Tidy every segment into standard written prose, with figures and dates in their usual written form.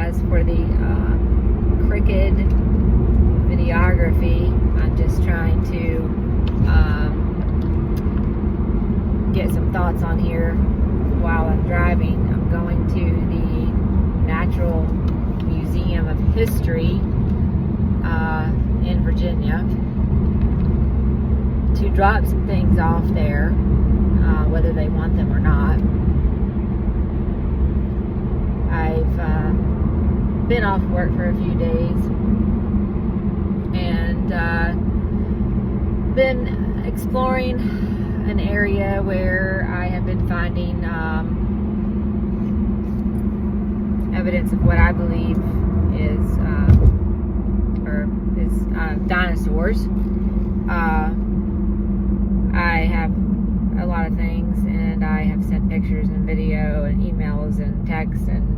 as for the crooked videography, I'm just trying to get some thoughts on here while I'm driving. I'm going to the Natural Museum of History in Virginia to drop some things off there, whether they want them or not. I've been off work for a few days and been exploring an area where I have been finding evidence of what I believe is dinosaurs. I have a lot of things, and I have sent pictures and video and emails and texts and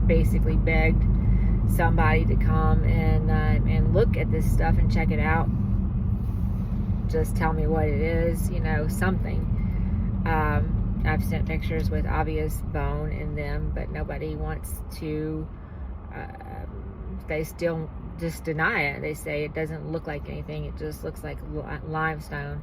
basically begged somebody to come and look at this stuff and check it out. Just tell me what it is, something. I've sent pictures with obvious bone in them, but nobody wants to. They still just deny it. They say it doesn't look like anything. It just looks like limestone.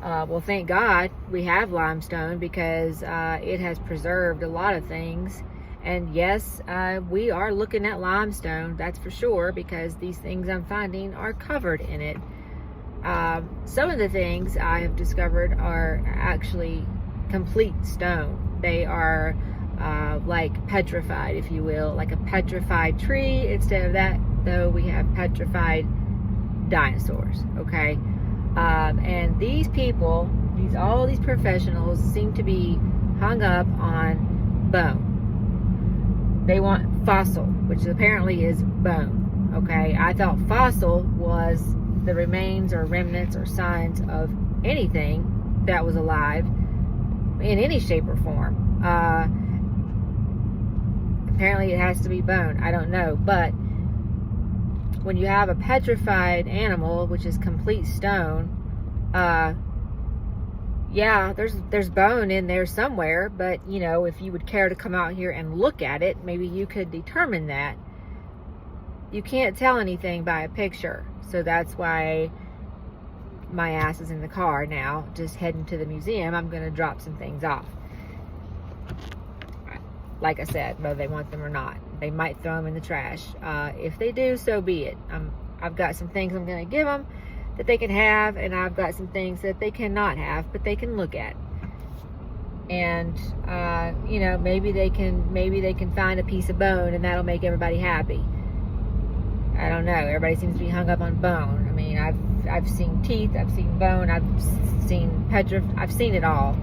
Well, thank God we have limestone, because it has preserved a lot of things. And yes, we are looking at limestone, that's for sure, because these things I'm finding are covered in it. Some of the things I have discovered are actually complete stone. They are like petrified, if you will, like a petrified tree. Instead of that, though, we have petrified dinosaurs, okay? And these people, all these professionals seem to be hung up on bone. They want fossil, which apparently is bone, okay? I thought fossil was the remains or remnants or signs of anything that was alive in any shape or form. Apparently it has to be bone. I don't know, but when you have a petrified animal, which is complete stone, yeah, there's bone in there somewhere, but if you would care to come out here and look at it, maybe you could determine that. You can't tell anything by a picture, so that's why my ass is in the car now, just heading to the museum. I'm going to drop some things off. Like I said, whether they want them or not. They might throw them in the trash. If they do, so be it. I've got some things I'm going to give them that they can have, and I've got some things that they cannot have, but they can look at. And maybe they can find a piece of bone, and that'll make everybody happy. I don't know. Everybody seems to be hung up on bone. I mean, I've seen teeth, I've seen bone, I've seen I've seen it all.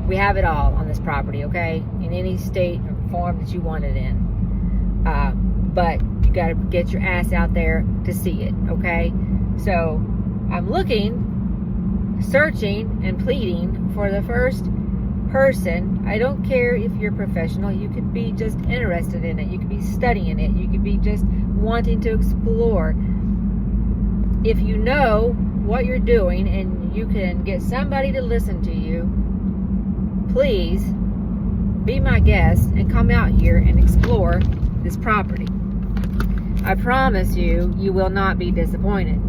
We have it all on this property, okay? In any state or form that you want it in. But you got to get your ass out there to see it, okay? So I'm looking, searching, and pleading for the first person. I don't care if you're professional. You could be just interested in it. You could be studying it. You could be just wanting to explore. If you know what you're doing and you can get somebody to listen to you, please be my guest and come out here and explore this property. I promise you, you will not be disappointed.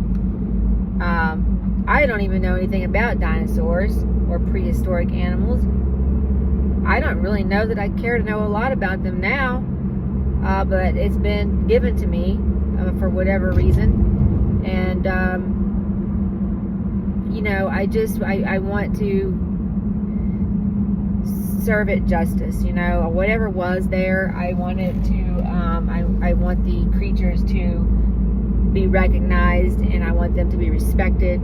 I don't even know anything about dinosaurs or prehistoric animals. I don't really know that I care to know a lot about them now, but it's been given to me for whatever reason. And, I want to serve it justice, whatever was there. I want it to, I want the creatures to be recognized, and I want them to be respected.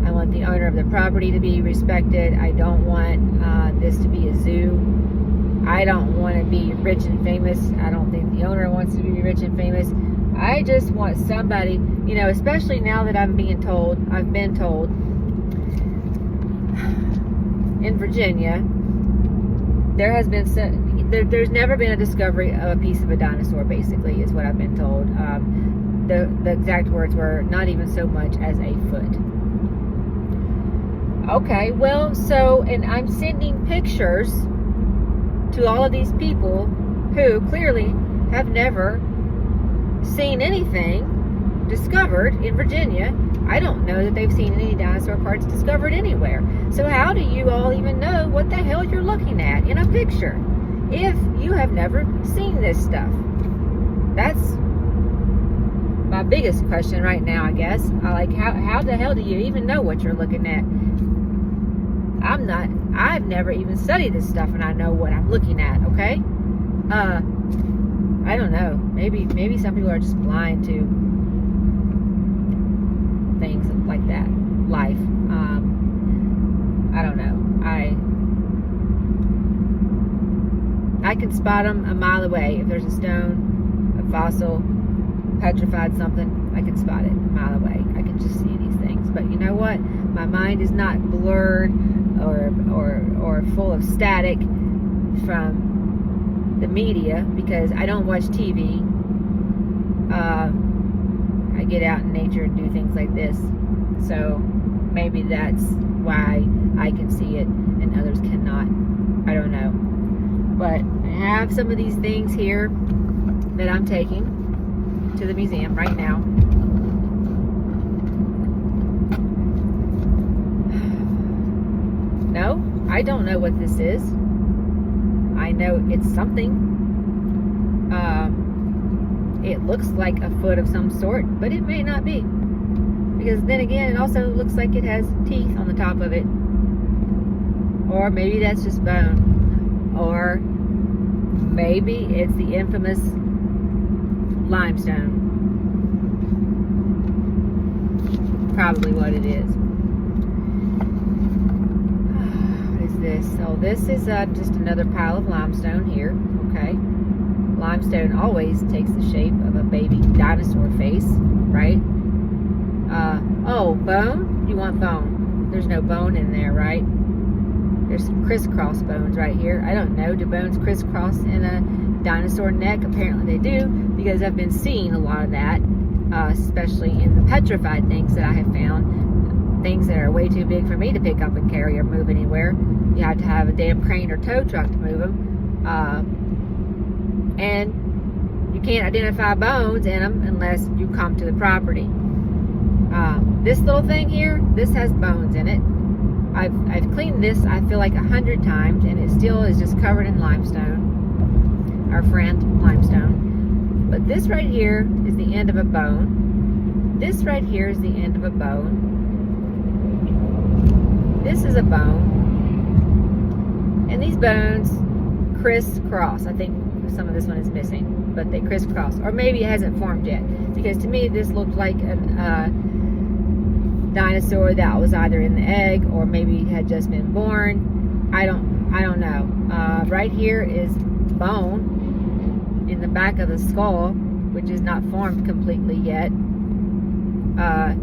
I want the owner of the property to be respected. I don't want this to be a zoo. I don't want to be rich and famous. I don't think the owner wants to be rich and famous. I just want somebody, especially now that I've been told in Virginia, there's never been a discovery of a piece of a dinosaur, basically, is what I've been told. The exact words were not even so much as a foot. Okay, well, and I'm sending pictures to all of these people who clearly have never seen anything discovered in Virginia. I don't know that they've seen any dinosaur parts discovered anywhere. So how do you all even know what the hell you're looking at in a picture if you have never seen this stuff? That's my biggest question right now, I guess. How the hell do you even know what you're looking at? I've never even studied this stuff, and I know what I'm looking at, okay? I don't know. Maybe some people are just blind to things like that. Life. I don't know. I can spot them a mile away. If there's a stone, a fossil, petrified something, I can spot it a mile away. I can just see these things. But you know what? My mind is not blurred or full of static from the media, because I don't watch TV. I get out in nature and do things like this. So maybe that's why I can see it and others cannot. I don't know. But I have some of these things here that I'm taking to the museum right now. No, I don't know what this is. I know it's something. It looks like a foot of some sort, but it may not be. Because then again, it also looks like it has teeth on the top of it. Or maybe that's just bone. Or maybe it's the infamous limestone. Probably what it is. What is this? So this is just another pile of limestone here. Okay. Limestone always takes the shape of a baby dinosaur face, right? Oh, bone? You want bone? There's no bone in there, right? There's some crisscross bones right here. I don't know. Do bones crisscross in a dinosaur neck? Apparently they do, because I've been seeing a lot of that, especially in the petrified things that I have found. Things that are way too big for me to pick up and carry or move anywhere. You have to have a damn crane or tow truck to move them. And you can't identify bones in them unless you come to the property. This little thing here, this has bones in it. I've cleaned this, I feel like 100 times, and it still is just covered in limestone. Our friend limestone. But this right here is the end of a bone. This right here is the end of a bone. This is a bone. And these bones crisscross. I think some of this one is missing, but they crisscross. Or maybe it hasn't formed yet, because to me this looked like a dinosaur that was either in the egg or maybe had just been born. I don't know. Right here is bone in the back of the skull, which is not formed completely yet. I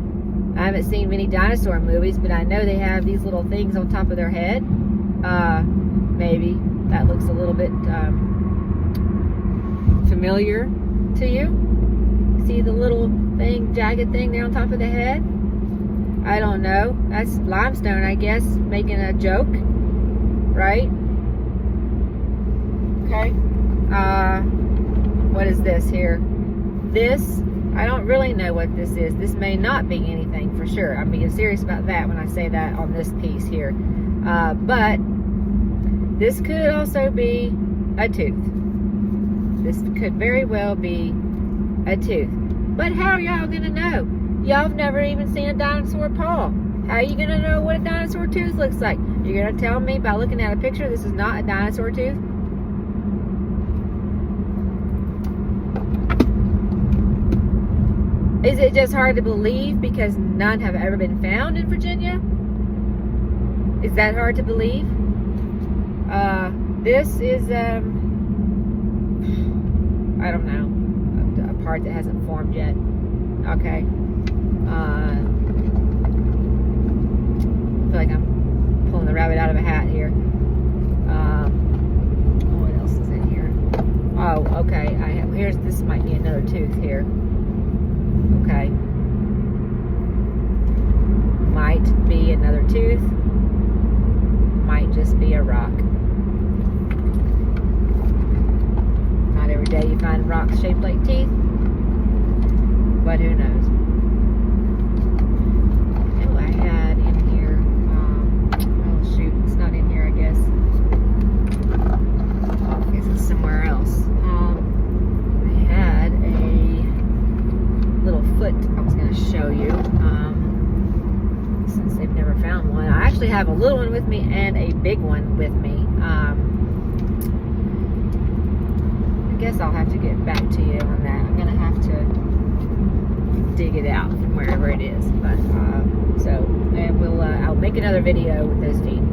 haven't seen many dinosaur movies, but I know they have these little things on top of their head. Maybe that looks a little bit familiar to you. See the little thing, jagged thing there on top of the head? I don't know. That's limestone, I guess, making a joke, right? Okay. What is this here? This, I don't really know what this is. This may not be anything for sure. I'm being serious about that when I say that on this piece here. But this could also be a tooth. This could very well be a tooth. But how are y'all gonna know? Y'all have never even seen a dinosaur paw. How are you gonna know what a dinosaur tooth looks like? You're gonna tell me by looking at a picture this is not a dinosaur tooth? Is it just hard to believe because none have ever been found in Virginia? Is that hard to believe? This is, I don't know, a part that hasn't formed yet. Okay. I feel like I'm pulling the rabbit out of a hat here. What else is in here? Oh, okay. This might be another tooth here. Okay. Might be another tooth. Might just be a rock. Not every day you find rocks shaped like teeth, but who knows. Oh, I had in here, oh shoot, it's not in here, I guess. I guess it's somewhere else. I had a little foot I was going to show you, since they've never found one. I actually have a little one with me and a big one with me. I guess I'll have to get back to you on that. I'm going to have to dig it out from wherever it is. But so, and I'll make another video with those feet.